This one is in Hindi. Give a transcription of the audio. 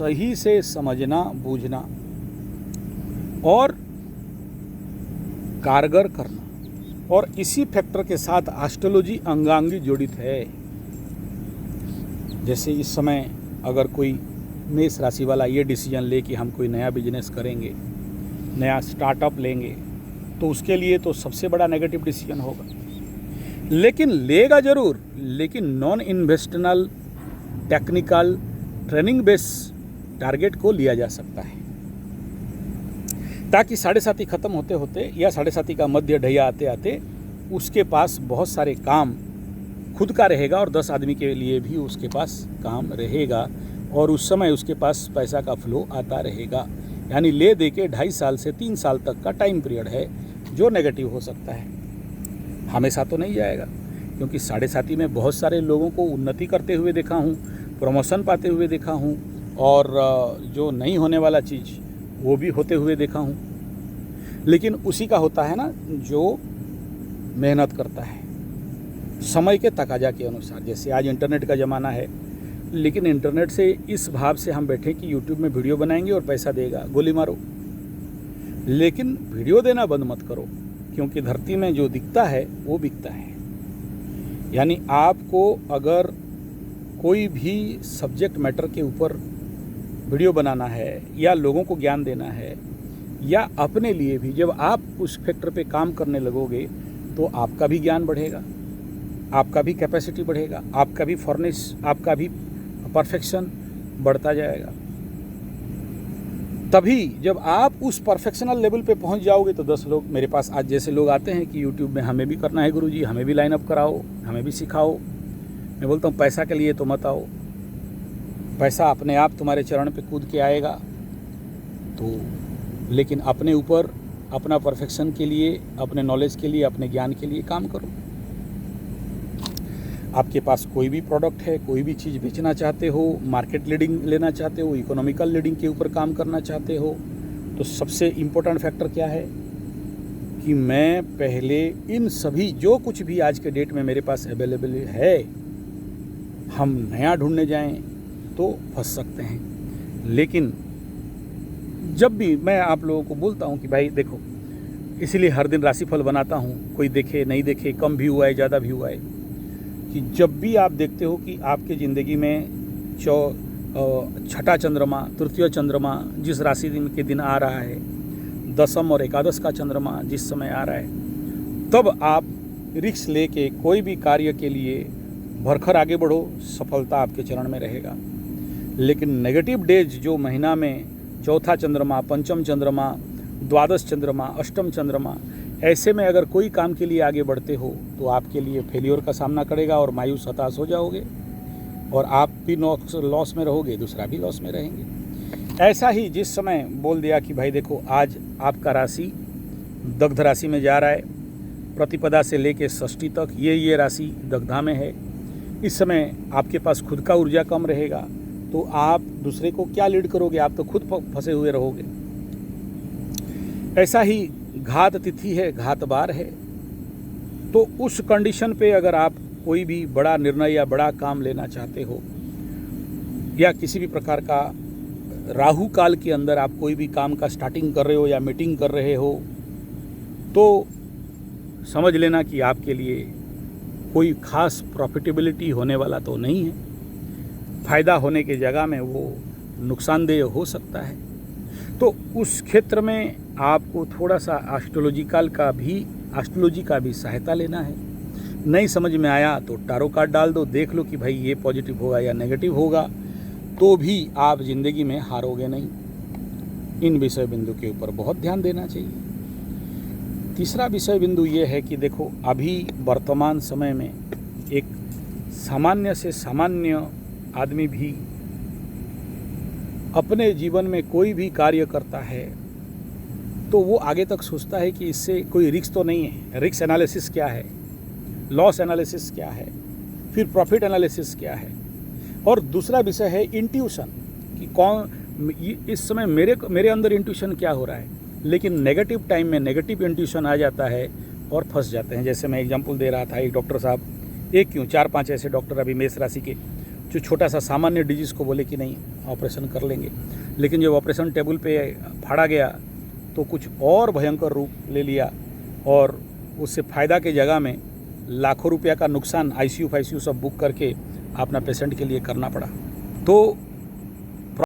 सही से समझना, बूझना और कारगर करना। और इसी फैक्टर के साथ एस्ट्रोलॉजी अंगांगी जुड़ित है। जैसे इस समय अगर कोई मेष राशि वाला ये डिसीजन ले कि हम कोई नया बिजनेस करेंगे, नया स्टार्टअप लेंगे, तो उसके लिए तो सबसे बड़ा नेगेटिव डिसीजन होगा, लेकिन लेगा ज़रूर, लेकिन नॉन इन्वेस्टनल टेक्निकल ट्रेनिंग बेस टारगेट को लिया जा सकता है, ताकि 7.5 ख़त्म होते होते या 7.5 का मध्य ढैया आते आते उसके पास बहुत सारे काम खुद का रहेगा और 10 आदमी के लिए भी उसके पास काम रहेगा, और उस समय उसके पास पैसा का फ्लो आता रहेगा। यानी ले दे के 2.5 साल से 3 साल तक का टाइम पीरियड है जो नेगेटिव हो सकता है। हमेशा तो नहीं जाएगा, क्योंकि 7.5 में बहुत सारे लोगों को उन्नति करते हुए देखा हूँ, प्रमोशन पाते हुए देखा हूँ, और जो नहीं होने वाला चीज़ वो भी होते हुए देखा हूँ। लेकिन उसी का होता है ना जो मेहनत करता है समय के तकाजा के अनुसार। जैसे आज इंटरनेट का ज़माना है, लेकिन इंटरनेट से इस भाव से हम बैठे कि यूट्यूब में वीडियो बनाएंगे और पैसा देगा, गोली मारो, लेकिन वीडियो देना बंद मत करो, क्योंकि धरती में जो दिखता है वो बिकता है। यानी आपको अगर कोई भी सब्जेक्ट मैटर के ऊपर वीडियो बनाना है या लोगों को ज्ञान देना है, या अपने लिए भी जब आप उस फैक्टर पे काम करने लगोगे तो आपका भी ज्ञान बढ़ेगा, आपका भी कैपेसिटी बढ़ेगा, आपका भी फॉर्नेस, आपका भी परफेक्शन बढ़ता जाएगा। तभी जब आप उस परफेक्शनल लेवल पे पहुंच जाओगे तो 10 लोग मेरे पास आज जैसे लोग आते हैं कि यूट्यूब में हमें भी करना है गुरुजी, हमें भी लाइन अप कराओ, हमें भी सिखाओ। मैं बोलता हूँ पैसा के लिए तो मत आओ, पैसा अपने आप तुम्हारे चरण पे कूद के आएगा, तो लेकिन अपने ऊपर, अपना परफेक्शन के लिए, अपने नॉलेज के लिए, अपने ज्ञान के लिए काम करो। आपके पास कोई भी प्रोडक्ट है, कोई भी चीज़ बेचना चाहते हो, मार्केट लीडिंग लेना चाहते हो, इकोनॉमिकल लीडिंग के ऊपर काम करना चाहते हो, तो सबसे इम्पोर्टेंट फैक्टर क्या है कि मैं पहले इन सभी जो कुछ भी आज के डेट में मेरे पास अवेलेबल है, हम नया ढूंढने जाएं तो फंस सकते हैं। लेकिन जब भी मैं आप लोगों को बोलता हूं कि भाई देखो, इसीलिए हर दिन राशिफल बनाता हूं, कोई देखे नहीं देखे, कम भी हुआ है ज़्यादा भी हुआ है, कि जब भी आप देखते हो कि आपके ज़िंदगी में छठा चंद्रमा, तृतीय चंद्रमा जिस राशि के दिन आ रहा है, दशम और एकादश का चंद्रमा जिस समय आ रहा है, तब आप रिस्क लेके कोई भी कार्य के लिए भरकर आगे बढ़ो, सफलता आपके चरण में रहेगा। लेकिन नेगेटिव डेज जो महीना में चौथा चंद्रमा, पंचम चंद्रमा, द्वादश चंद्रमा, अष्टम चंद्रमा, ऐसे में अगर कोई काम के लिए आगे बढ़ते हो तो आपके लिए फेलियर का सामना करेगा और मायूस हताश हो जाओगे, और आप भी लॉस में रहोगे, दूसरा भी लॉस में रहेंगे। ऐसा ही जिस समय बोल दिया कि भाई देखो आज आपका राशि दग्ध राशि में जा रहा है, प्रतिपदा से लेके षष्ठी तक ये राशि दग्धा में है, इस समय आपके पास खुद का ऊर्जा कम रहेगा, तो आप दूसरे को क्या लीड करोगे, आप तो खुद फंसे हुए रहोगे। ऐसा ही घात तिथि है, घात बार है, तो उस कंडीशन पे अगर आप कोई भी बड़ा निर्णय या बड़ा काम लेना चाहते हो, या किसी भी प्रकार का राहु काल के अंदर आप कोई भी काम का स्टार्टिंग कर रहे हो या मीटिंग कर रहे हो, तो समझ लेना कि आपके लिए कोई खास प्रॉफिटेबिलिटी होने वाला तो नहीं है। फ़ायदा होने की जगह में वो नुकसानदेह हो सकता है। तो उस क्षेत्र में आपको थोड़ा सा एस्ट्रोलॉजी का भी सहायता लेना है। नहीं समझ में आया तो टारो कार्ड डाल दो, देख लो कि भाई ये पॉजिटिव होगा या नेगेटिव होगा, तो भी आप ज़िंदगी में हारोगे नहीं। इन विषय बिंदु के ऊपर बहुत ध्यान देना चाहिए। तीसरा विषय बिंदु ये है कि देखो, अभी वर्तमान समय में एक सामान्य से सामान्य आदमी भी अपने जीवन में कोई भी कार्य करता है तो वो आगे तक सोचता है कि इससे कोई रिस्क तो नहीं है। रिस्क एनालिसिस क्या है, लॉस एनालिसिस क्या है, फिर प्रॉफिट एनालिसिस क्या है, और दूसरा विषय है इंट्यूशन कि कौन इस समय मेरे अंदर इंट्यूशन क्या हो रहा है। लेकिन नेगेटिव टाइम में नेगेटिव इंट्यूशन आ जाता है और फंस जाते हैं। जैसे मैं एग्जांपल दे रहा था, एक डॉक्टर साहब, एक क्यों 4-5 ऐसे डॉक्टर अभी मेष राशि के, जो छोटा सा सामान्य डिजीज़ को बोले कि नहीं ऑपरेशन कर लेंगे, लेकिन जब ऑपरेशन टेबल पे फाड़ा गया तो कुछ और भयंकर रूप ले लिया और उससे फ़ायदा के जगह में लाखों रुपया का नुकसान आईसीयू फाईसीयू सब बुक करके अपना पेशेंट के लिए करना पड़ा। तो